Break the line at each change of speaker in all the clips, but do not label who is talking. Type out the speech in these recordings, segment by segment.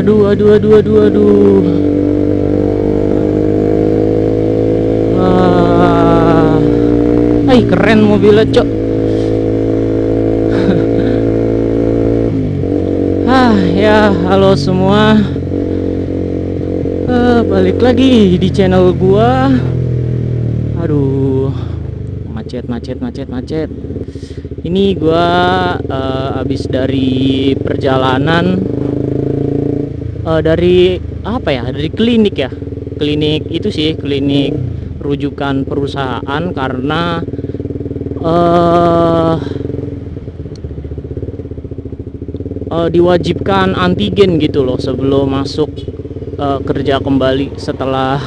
Aduh. Keren mobilnya, Cok. Ya, halo semua. Balik lagi di channel gua. Aduh, macet. Ini gua habis dari perjalanan dari apa ya? Dari klinik ya. Klinik itu sih, klinik rujukan perusahaan karena diwajibkan antigen gitu loh sebelum masuk kerja kembali setelah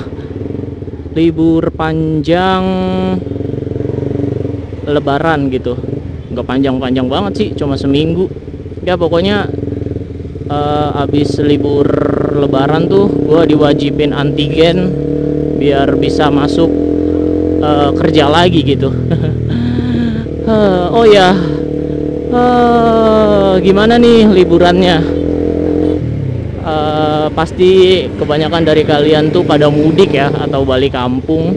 libur panjang lebaran gitu. Nggak panjang-panjang banget sih, cuma seminggu ya. Pokoknya habis libur lebaran tuh gue diwajibin antigen biar bisa masuk kerja lagi gitu. Oh ya, gimana nih liburannya? Pasti kebanyakan dari kalian tuh pada mudik ya atau balik kampung.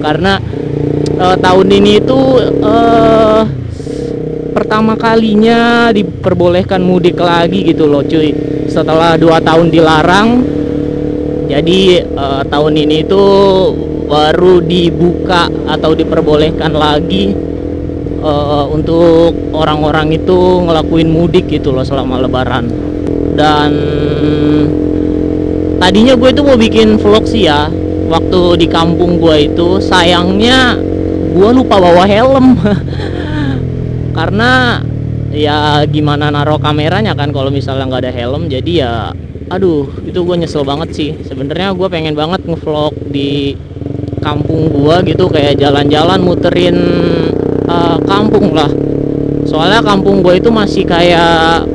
Karena tahun ini tuh pertama kalinya diperbolehkan mudik lagi gitu loh cuy, setelah 2 tahun dilarang. Jadi tahun ini tuh baru dibuka atau diperbolehkan lagi untuk orang-orang itu ngelakuin mudik gitu loh selama lebaran. Dan tadinya gue itu mau bikin vlog sih ya waktu di kampung gue itu, sayangnya gue lupa bawa helm. Karena ya gimana naruh kameranya kan kalau misalnya nggak ada helm. Jadi ya aduh, itu gue nyesel banget sih. Sebenarnya gue pengen banget ngevlog di kampung gua gitu, kayak jalan-jalan muterin kampung lah. Soalnya kampung gua itu masih kayak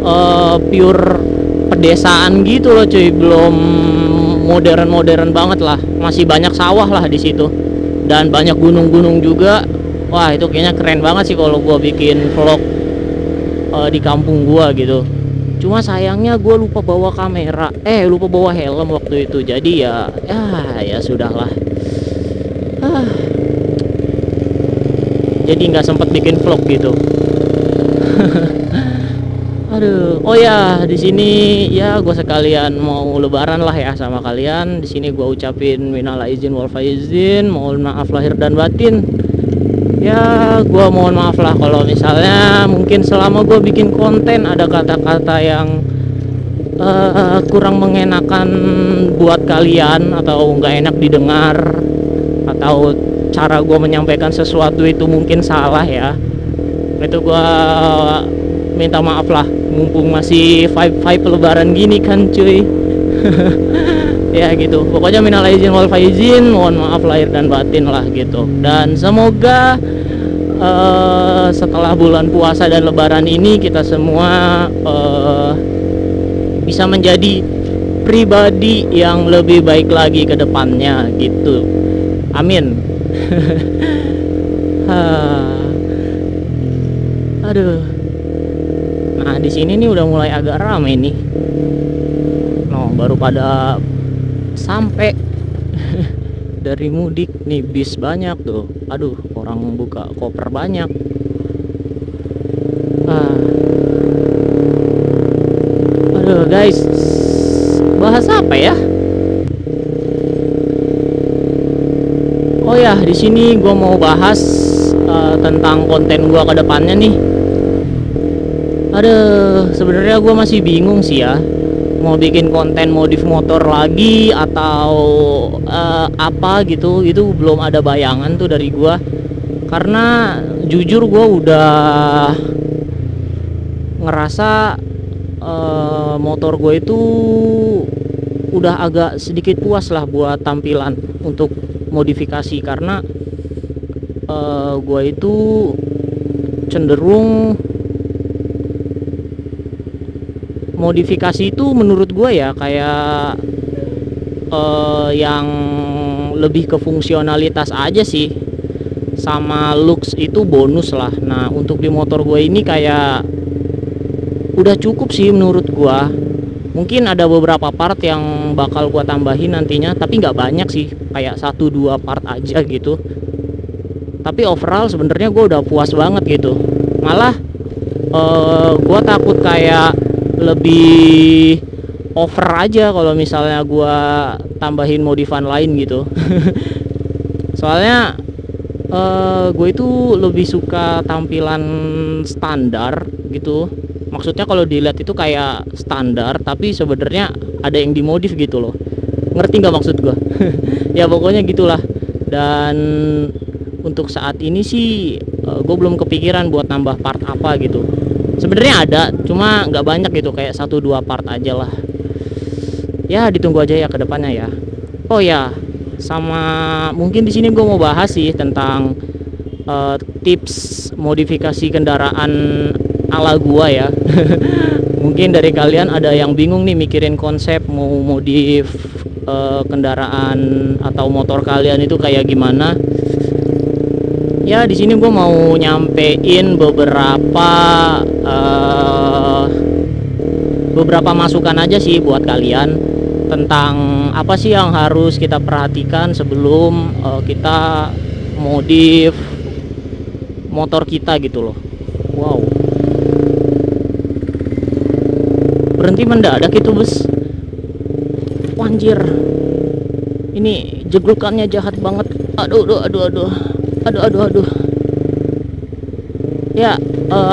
pure pedesaan gitu loh cuy, belum modern banget lah. Masih banyak sawah lah di situ dan banyak gunung-gunung juga. Wah, itu kayaknya keren banget sih kalau gua bikin vlog di kampung gua gitu. Cuma sayangnya gue lupa bawa kamera, lupa bawa helm waktu itu. Jadi ya sudahlah. Jadi nggak sempat bikin vlog gitu. Aduh, oh ya, di sini ya gue sekalian mau lebaran lah ya sama kalian. Di sini gue ucapin minal aizin wal faizin, mohon maaf lahir dan batin. Ya, gue mohon maaf lah kalau misalnya mungkin selama gue bikin konten ada kata-kata yang kurang mengenakan buat kalian atau nggak enak didengar, atau cara gue menyampaikan sesuatu itu mungkin salah ya. Itu gue minta maaf lah, mumpung masih vibe lebaran gini kan cuy. Ya gitu, pokoknya minal aizin wal faizin, mohon maaf lahir dan batin lah gitu. Dan semoga setelah bulan puasa dan lebaran ini kita semua bisa menjadi pribadi yang lebih baik lagi ke depannya gitu. Amin. Aduh. Nah, di sini nih udah mulai agak ramai nih. No, baru pada sampai dari mudik nih, bis banyak tuh. Aduh, orang buka koper banyak. Aduh guys, bahas apa ya? Oh ya, di sini gue mau bahas tentang konten gue ke depannya nih. Aduh, sebenarnya gue masih bingung sih ya, mau bikin konten modif motor lagi atau apa gitu. Itu belum ada bayangan tuh dari gue, karena jujur gue udah ngerasa motor gue itu udah agak sedikit puas lah buat tampilan untuk modifikasi. Karena gue itu cenderung modifikasi itu menurut gue ya kayak yang lebih ke fungsionalitas aja sih. sama looks itu bonus lah. Nah untuk di motor gue ini kayak udah cukup sih menurut gue. Mungkin ada beberapa part yang bakal gue tambahin nantinya, tapi nggak banyak sih, kayak 1-2 part aja gitu. Tapi overall sebenarnya gue udah puas banget gitu. Malah gue takut kayak lebih over aja kalau misalnya gue tambahin modifan lain gitu. Soalnya gue itu lebih suka tampilan standar gitu. Maksudnya kalau dilihat itu kayak standar, tapi sebenarnya ada yang dimodif gitu loh. Ngerti nggak maksud gue? Ya pokoknya gitulah. Dan untuk saat ini sih gue belum kepikiran buat nambah part apa gitu. Sebenarnya ada, cuma nggak banyak gitu, kayak 1-2 part aja lah. Ya ditunggu aja ya ke depannya ya. Oh ya, sama mungkin di sini gue mau bahas sih tentang tips modifikasi kendaraan ala gua ya. Mungkin dari kalian ada yang bingung nih mikirin konsep mau modif kendaraan atau motor kalian itu kayak gimana. Ya di sini gue mau nyampein beberapa masukan aja sih buat kalian tentang apa sih yang harus kita perhatikan sebelum kita modif motor kita gitu loh. Wow, berhenti mendadak itu bus. Wanjir, ini jeglukannya jahat banget. Aduh. Ya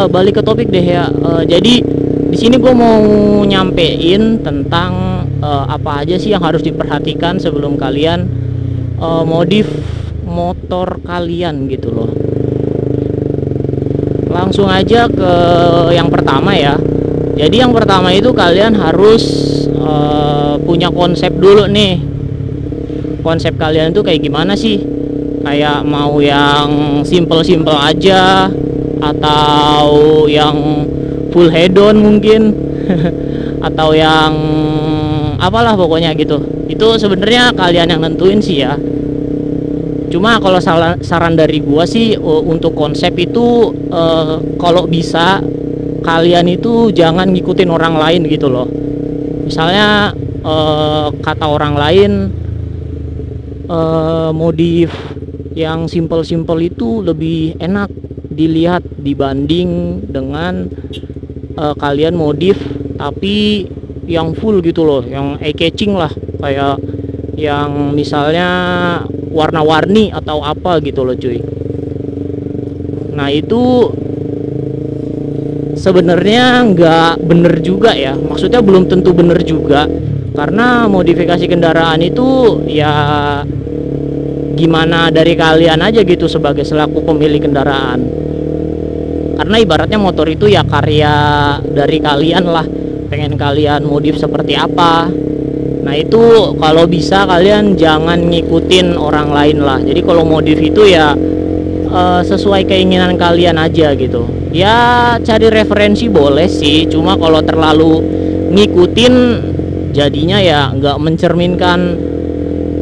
balik ke topik deh ya. Jadi di sini gue mau nyampein tentang apa aja sih yang harus diperhatikan sebelum kalian modif motor kalian gitu loh. Langsung aja ke yang pertama ya. Jadi yang pertama itu kalian harus punya konsep dulu nih. Konsep kalian itu kayak gimana sih? Kayak mau yang simple aja atau yang full head on mungkin atau yang apalah pokoknya gitu. Itu sebenarnya kalian yang nentuin sih ya. Cuma kalau saran dari gua sih untuk konsep itu kalau bisa kalian itu jangan ngikutin orang lain gitu loh. Misalnya kata orang lain modif yang simple itu lebih enak dilihat dibanding dengan kalian modif tapi yang full gitu loh, yang eye-catching lah, kayak yang misalnya warna-warni atau apa gitu loh cuy. Nah itu sebenarnya nggak bener juga ya, maksudnya belum tentu bener juga, karena modifikasi kendaraan itu ya gimana dari kalian aja gitu sebagai selaku pemilik kendaraan. Karena ibaratnya motor itu ya karya dari kalian lah, pengen kalian modif seperti apa. Nah itu kalau bisa kalian jangan ngikutin orang lain lah. Jadi kalau modif itu ya sesuai keinginan kalian aja gitu. Ya cari referensi boleh sih, cuma kalau terlalu ngikutin jadinya ya nggak mencerminkan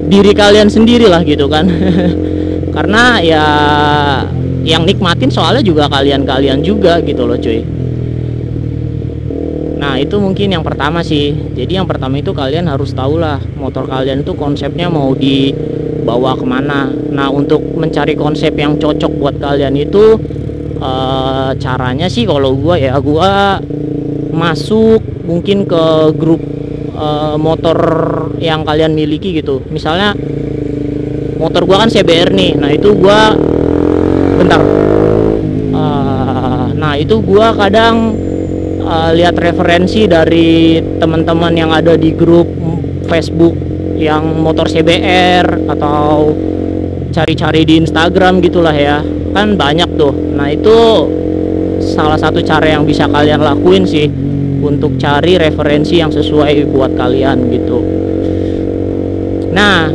diri kalian sendiri lah gitu kan. Karena ya yang nikmatin soalnya juga kalian juga gitu loh cuy. Nah itu mungkin yang pertama sih. Jadi yang pertama itu kalian harus tahu lah motor kalian itu konsepnya mau dibawa kemana. Nah untuk mencari konsep yang cocok buat kalian itu caranya sih kalau gua masuk mungkin ke grup motor yang kalian miliki gitu. Misalnya motor gua kan CBR nih. Nah itu gua nah itu gua kadang lihat referensi dari teman-teman yang ada di grup Facebook yang motor CBR atau cari-cari di Instagram gitulah ya, kan banyak tuh. Nah itu salah satu cara yang bisa kalian lakuin sih untuk cari referensi yang sesuai buat kalian gitu. Nah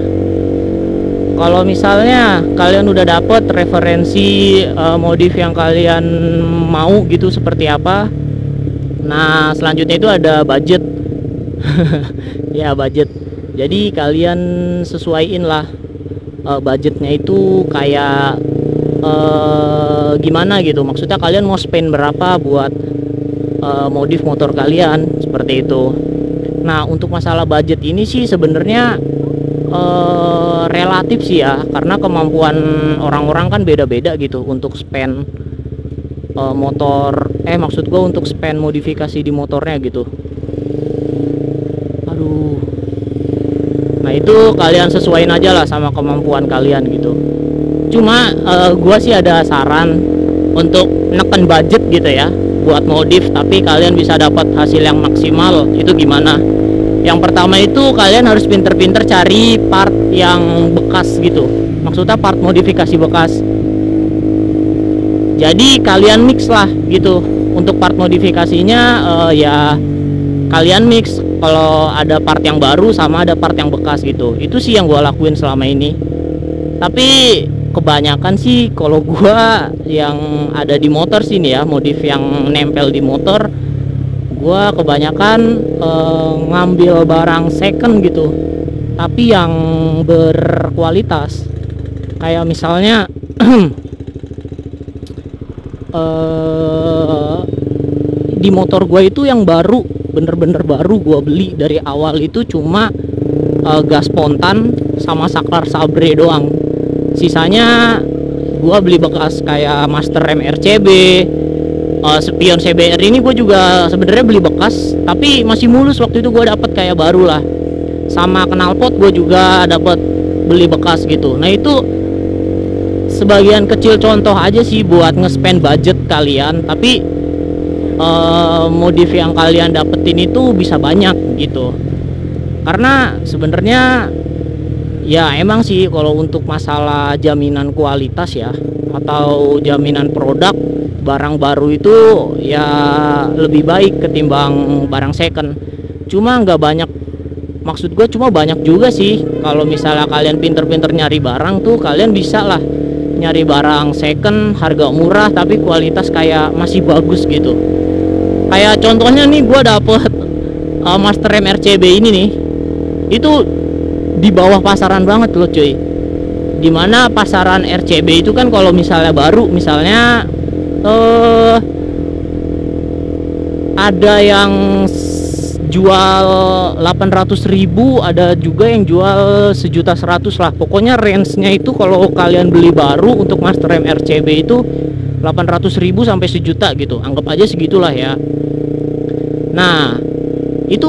kalau misalnya kalian udah dapet referensi modif yang kalian mau gitu seperti apa, nah selanjutnya itu ada budget. Ya budget. Jadi kalian sesuaiin lah budgetnya itu kayak gimana gitu, maksudnya kalian mau spend berapa buat modif motor kalian, seperti itu. Nah, untuk masalah budget ini sih sebenarnya relatif sih ya, karena kemampuan orang-orang kan beda-beda gitu untuk spend maksud gue untuk spend modifikasi di motornya gitu. Aduh, nah itu kalian sesuaiin aja lah sama kemampuan kalian gitu. Cuma gue sih ada saran untuk neken budget gitu ya buat modif, tapi kalian bisa dapat hasil yang maksimal. Itu gimana? Yang pertama itu kalian harus pinter-pinter cari part yang bekas gitu, maksudnya part modifikasi bekas. Jadi kalian mix lah gitu untuk part modifikasinya. Ya kalian mix kalau ada part yang baru sama ada part yang bekas gitu. Itu sih yang gue lakuin selama ini. Tapi kebanyakan sih kalau gue yang ada di motor sini ya, modif yang nempel di motor, gue kebanyakan ngambil barang second gitu, tapi yang berkualitas. Kayak misalnya di motor gue itu yang baru, bener-bener baru gue beli dari awal itu cuma gas spontan sama saklar sabre doang. Sisanya gue beli bekas kayak master rem RCB, spion CBR ini gue juga sebenarnya beli bekas, tapi masih mulus waktu itu gue dapet kayak baru lah. Sama knalpot gue juga dapet beli bekas gitu. Nah itu sebagian kecil contoh aja sih buat nge-spend budget kalian, tapi modif yang kalian dapetin itu bisa banyak gitu. Karena sebenarnya ya emang sih kalau untuk masalah jaminan kualitas ya atau jaminan produk, barang baru itu ya lebih baik ketimbang barang second. Cuma nggak banyak, maksud gue cuma banyak juga sih kalau misalnya kalian pinter-pinter nyari barang tuh, kalian bisa lah nyari barang second harga murah tapi kualitas kayak masih bagus gitu. Kayak contohnya nih, gue dapet master rem RCB ini nih, itu di bawah pasaran banget loh cuy. Dimana pasaran RCB itu kan kalau misalnya baru, misalnya ada yang jual 800.000, ada juga yang jual 1.100.000 lah. Pokoknya range-nya itu kalau kalian beli baru untuk master rem RCB itu 800.000 sampai 1 juta gitu. Anggap aja segitulah ya. Nah, itu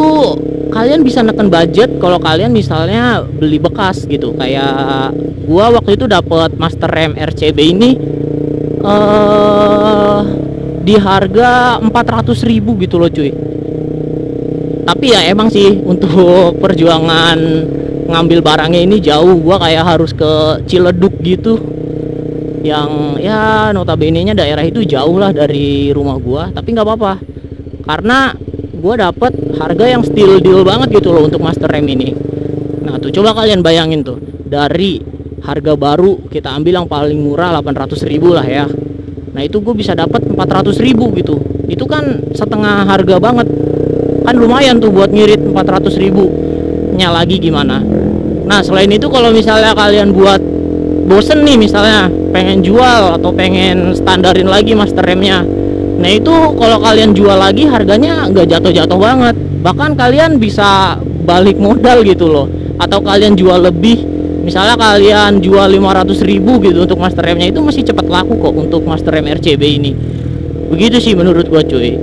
kalian bisa neken budget kalau kalian misalnya beli bekas gitu. Kayak gua waktu itu dapat master rem RCB ini di harga 400.000 gitu loh cuy. Tapi ya emang sih untuk perjuangan ngambil barangnya ini jauh. Gua kayak harus ke Ciledug gitu, yang ya notabene-nya daerah itu jauh lah dari rumah gua. Tapi nggak apa-apa, karena gue dapet harga yang still deal banget gitu loh untuk master rem ini. Nah tuh coba kalian bayangin tuh, dari harga baru kita ambil yang paling murah 800.000 lah ya. Nah itu gue bisa dapat 400.000 gitu. Itu kan setengah harga banget. Kan lumayan tuh buat ngirit 400.000 nya lagi gimana. Nah selain itu kalau misalnya kalian buat bosen nih, misalnya pengen jual atau pengen standarin lagi master remnya, nah itu kalau kalian jual lagi harganya nggak jatuh-jatuh banget, bahkan kalian bisa balik modal gitu loh. Atau kalian jual lebih, misalnya kalian jual 500.000 gitu untuk master remnya, itu masih cepat laku kok untuk master rem RCB ini. Begitu sih menurut gua cuy.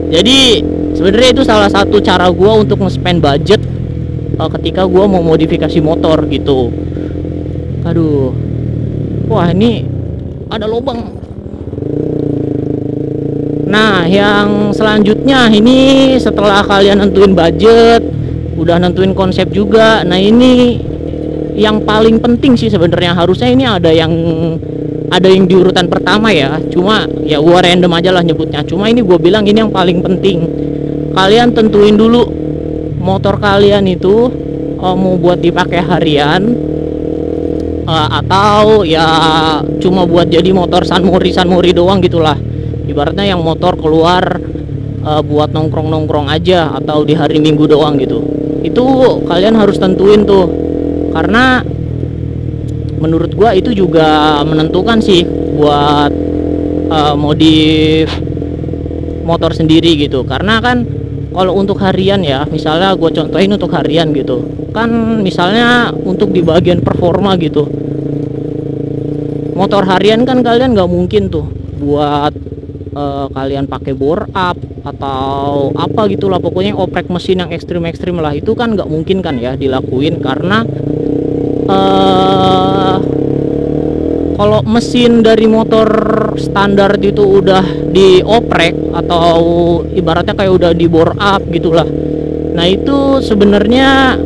Jadi sebenarnya itu salah satu cara gua untuk nge-spend budget ketika gua mau modifikasi motor gitu. Aduh, wah ini ada lubang. Nah yang selanjutnya ini, setelah kalian nentuin budget, udah nentuin konsep juga, nah ini yang paling penting sih sebenarnya. Harusnya ini ada yang di urutan pertama ya, cuma ya gua random aja lah nyebutnya. Cuma ini gua bilang ini yang paling penting. Kalian tentuin dulu motor kalian itu mau buat dipakai harian atau ya cuma buat jadi motor sanmori doang gitulah. Ibaratnya yang motor keluar buat nongkrong aja atau di hari Minggu doang gitu. Itu kalian harus tentuin tuh, karena menurut gua itu juga menentukan sih buat modif motor sendiri gitu. Karena kan kalau untuk harian ya, misalnya gue contohin untuk harian gitu kan, misalnya untuk di bagian performa gitu, motor harian kan kalian nggak mungkin tuh buat kalian pakai bore up atau apa gitulah, pokoknya oprek mesin yang ekstrim lah, itu kan nggak mungkin kan ya dilakuin. Karena kalau mesin dari motor standar itu udah dioprek atau ibaratnya kayak udah di bore up gitulah, nah itu sebenarnya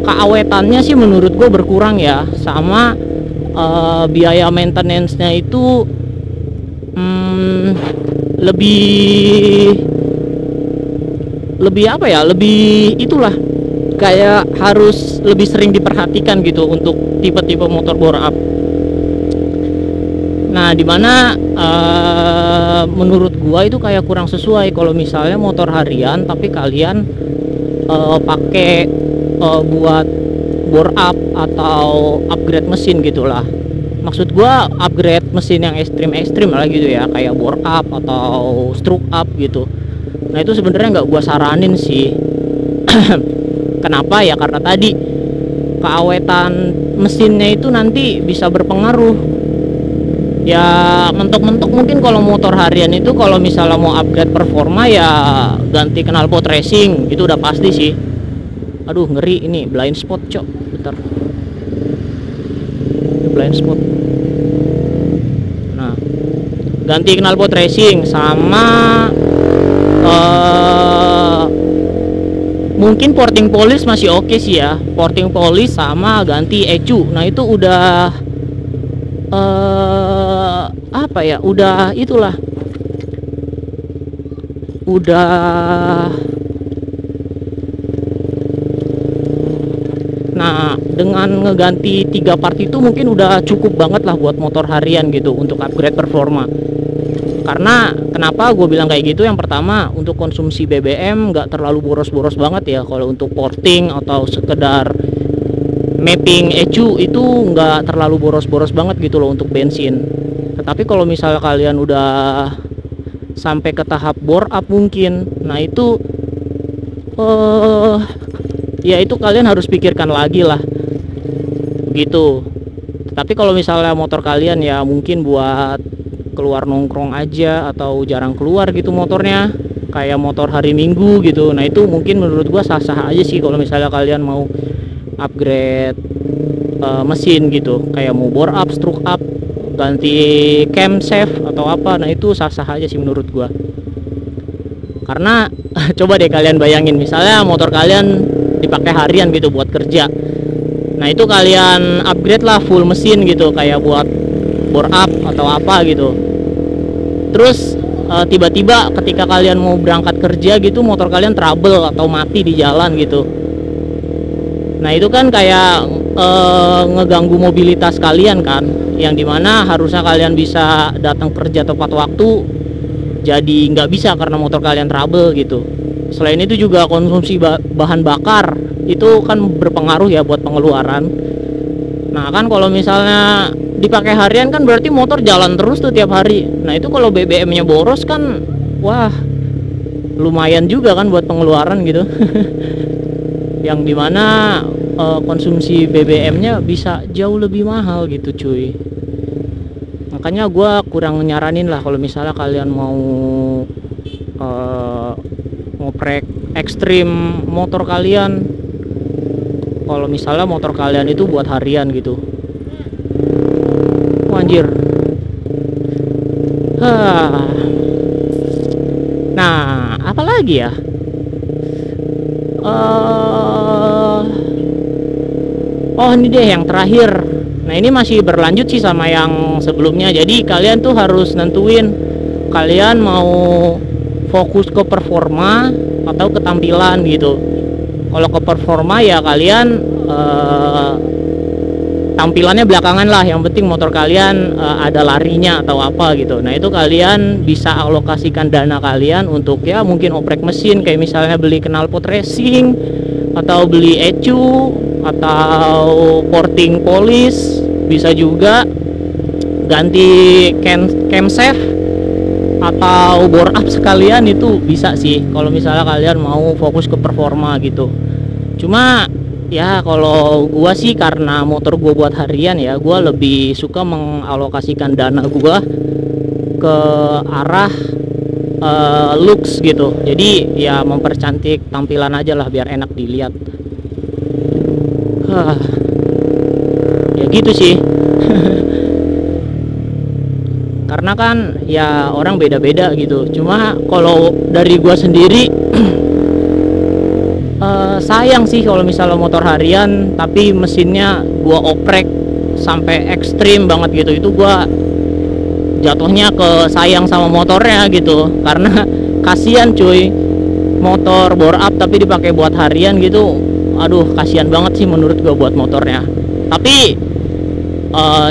keawetannya sih menurut gue berkurang ya, sama biaya maintenance-nya itu lebih apa ya, lebih itulah, kayak harus lebih sering diperhatikan gitu untuk tipe-tipe motor bore up. Nah dimana menurut gua itu kayak kurang sesuai kalau misalnya motor harian tapi kalian pakai buat bore up atau upgrade mesin gitulah. Maksud gua upgrade mesin yang ekstrim lah gitu ya, kayak bore up atau stroke up gitu. Nah itu sebenarnya nggak gua saranin sih. Kenapa ya? Karena tadi keawetan mesinnya itu nanti bisa berpengaruh. Ya mentok-mentok mungkin kalau motor harian itu kalau misalnya mau upgrade performa ya ganti knalpot racing, itu udah pasti sih. Aduh ngeri ini blind spot cok, bentar, ini blind spot. Nah ganti knalpot racing sama mungkin porting polish masih oke sih ya, porting polish sama ganti ECU. Nah itu udah apa ya, udah itulah, udah. Nah dengan ngeganti 3 part itu mungkin udah cukup banget lah buat motor harian gitu untuk upgrade performa. Karena kenapa gue bilang kayak gitu, yang pertama untuk konsumsi BBM nggak terlalu boros-boros banget ya kalau untuk porting atau sekedar mapping ECU itu nggak terlalu boros-boros banget gitu loh untuk bensin. Tetapi kalau misalnya kalian udah sampai ke tahap bore up mungkin, nah itu ya itu kalian harus pikirkan lagi lah gitu. Tapi kalau misalnya motor kalian ya mungkin buat keluar nongkrong aja atau jarang keluar gitu motornya, kayak motor hari Minggu gitu, nah itu mungkin menurut gua sah-sah aja sih kalau misalnya kalian mau upgrade mesin gitu, kayak mau bore up, stroke up, ganti camshaft atau apa, nah itu sah-sah aja sih menurut gua. Karena coba deh kalian bayangin misalnya motor kalian dipakai harian gitu buat kerja, nah itu kalian upgrade lah full mesin gitu kayak buat bore up atau apa gitu, terus tiba-tiba ketika kalian mau berangkat kerja gitu motor kalian trouble atau mati di jalan gitu. Nah itu kan kayak ngeganggu mobilitas kalian kan, yang dimana harusnya kalian bisa datang kerja tepat waktu jadi nggak bisa karena motor kalian trouble gitu. Selain itu juga konsumsi bahan bakar itu kan berpengaruh ya buat pengeluaran. Nah kan kalau misalnya dipakai harian kan berarti motor jalan terus tuh tiap hari. Nah itu kalau BBM-nya boros kan wah lumayan juga kan buat pengeluaran gitu. Yang dimana konsumsi BBM-nya bisa jauh lebih mahal gitu cuy. Makanya gue kurang nyaranin lah kalau misalnya kalian mau ngoprek ekstrim motor kalian, kalau misalnya motor kalian itu buat harian gitu. Oh, anjir. Nah apa lagi ya, oh ini deh yang terakhir. Nah ini masih berlanjut sih sama yang sebelumnya. Jadi kalian tuh harus nentuin kalian mau fokus ke performa atau ketampilan gitu. Kalau ke performa ya kalian tampilannya belakangan lah, yang penting motor kalian ada larinya atau apa gitu. Nah itu kalian bisa alokasikan dana kalian untuk ya mungkin oprek mesin, kayak misalnya beli knalpot racing atau beli ECU atau porting polish Bisa juga ganti camshaft atau bore up sekalian, itu bisa sih kalau misalnya kalian mau fokus ke performa gitu. Cuma ya kalau gua sih, karena motor gua buat harian ya, gua lebih suka mengalokasikan dana gua ke arah looks gitu. Jadi ya mempercantik tampilan aja lah biar enak dilihat. Ya gitu sih. Karena kan ya orang beda-beda gitu. Cuma kalau dari gua sendiri sayang sih kalau misalnya motor harian tapi mesinnya gua oprek sampai ekstrim banget gitu. Itu gua jatuhnya ke sayang sama motornya gitu. Karena kasihan cuy, motor bore up tapi dipakai buat harian gitu. Aduh, kasihan banget sih menurut gua buat motornya. Tapi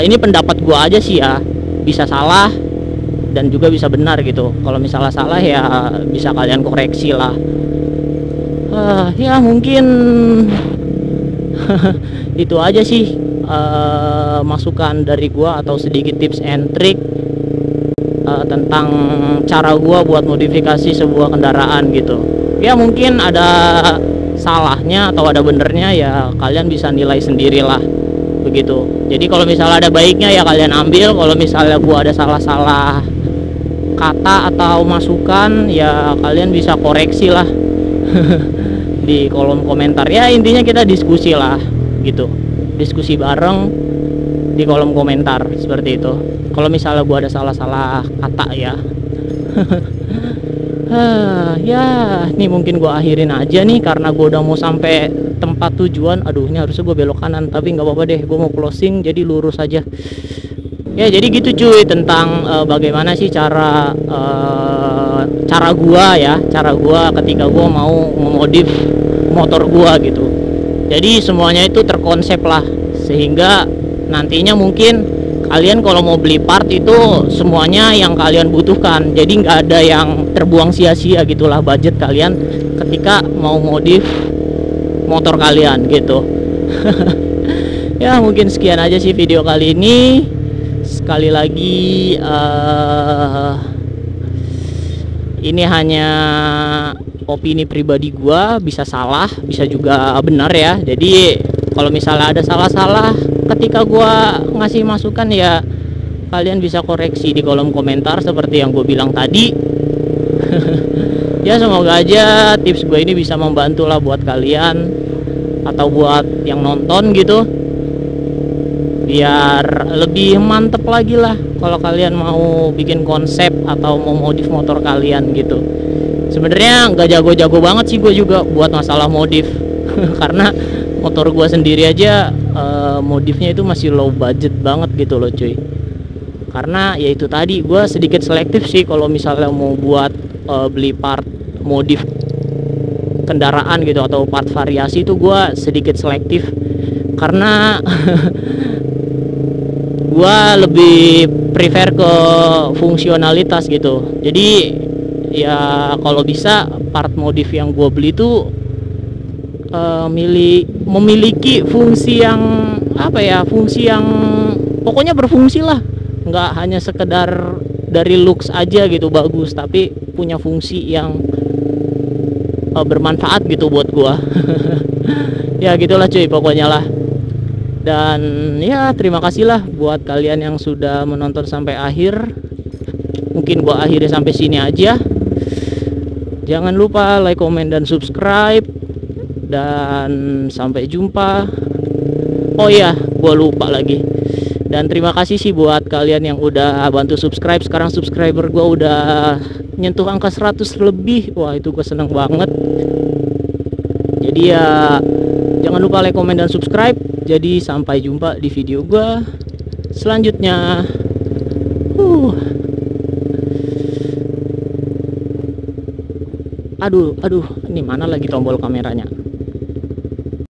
ini pendapat gua aja sih ya, bisa salah dan juga bisa benar gitu. Kalau misalnya salah ya bisa kalian koreksi lah. Ya mungkin itu aja sih masukan dari gua atau sedikit tips and trick tentang cara gua buat modifikasi sebuah kendaraan gitu. Ya mungkin ada salahnya atau ada benernya, ya kalian bisa nilai sendirilah begitu. Jadi kalau misalnya ada baiknya ya kalian ambil, kalau misalnya gua ada salah-salah kata atau masukan ya kalian bisa koreksi lah di kolom komentar. Ya intinya kita diskusi lah gitu, diskusi bareng di kolom komentar seperti itu. Kalau misalnya gua ada salah-salah kata ya ya nih mungkin gua akhirin aja nih karena gua udah mau sampai tempat tujuan. Aduh, ini harusnya gue belok kanan tapi nggak apa-apa deh, gue mau closing jadi lurus aja ya. Jadi gitu cuy, tentang bagaimana sih cara gua ketika gua mau memodif motor gua gitu. Jadi semuanya itu terkonsep lah, sehingga nantinya mungkin kalian kalau mau beli part itu semuanya yang kalian butuhkan. Jadi nggak ada yang terbuang sia-sia gitulah budget kalian ketika mau modif motor kalian gitu. Ya mungkin sekian aja sih video kali ini. Sekali lagi ini hanya opini pribadi gua, bisa salah bisa juga benar ya. Jadi kalau misalnya ada salah-salah ketika gua ngasih masukan ya kalian bisa koreksi di kolom komentar seperti yang gue bilang tadi. Ya semoga aja tips gue ini bisa membantu lah buat kalian atau buat yang nonton gitu, biar lebih mantep lagi lah kalau kalian mau bikin konsep atau mau modif motor kalian gitu. Sebenarnya nggak jago-jago banget sih gue juga buat masalah modif karena motor gue sendiri aja modifnya itu masih low budget banget gitu loh cuy. Karena ya itu tadi, gue sedikit selektif sih kalau misalnya mau buat beli part modif kendaraan gitu atau part variasi, itu gue sedikit selektif karena gue lebih prefer ke fungsionalitas gitu. Jadi ya kalau bisa part modif yang gue beli tuh memiliki fungsi yang apa ya, fungsi yang pokoknya berfungsi lah, nggak hanya sekedar dari looks aja gitu bagus, tapi punya fungsi yang bermanfaat gitu buat gua. Ya gitulah cuy pokoknya lah. Dan ya terima kasih lah buat kalian yang sudah menonton sampai akhir. Mungkin gua akhiri sampai sini aja. Jangan lupa like, comment, dan subscribe. Dan sampai jumpa. Oh iya, gua lupa lagi. Dan terima kasih sih buat kalian yang udah bantu subscribe. Sekarang subscriber gua udah nyentuh angka 100 lebih. Wah itu gua seneng banget. Jadi ya jangan lupa like, comment, dan subscribe. Jadi sampai jumpa di video gua selanjutnya. Aduh, ini mana lagi tombol kameranya?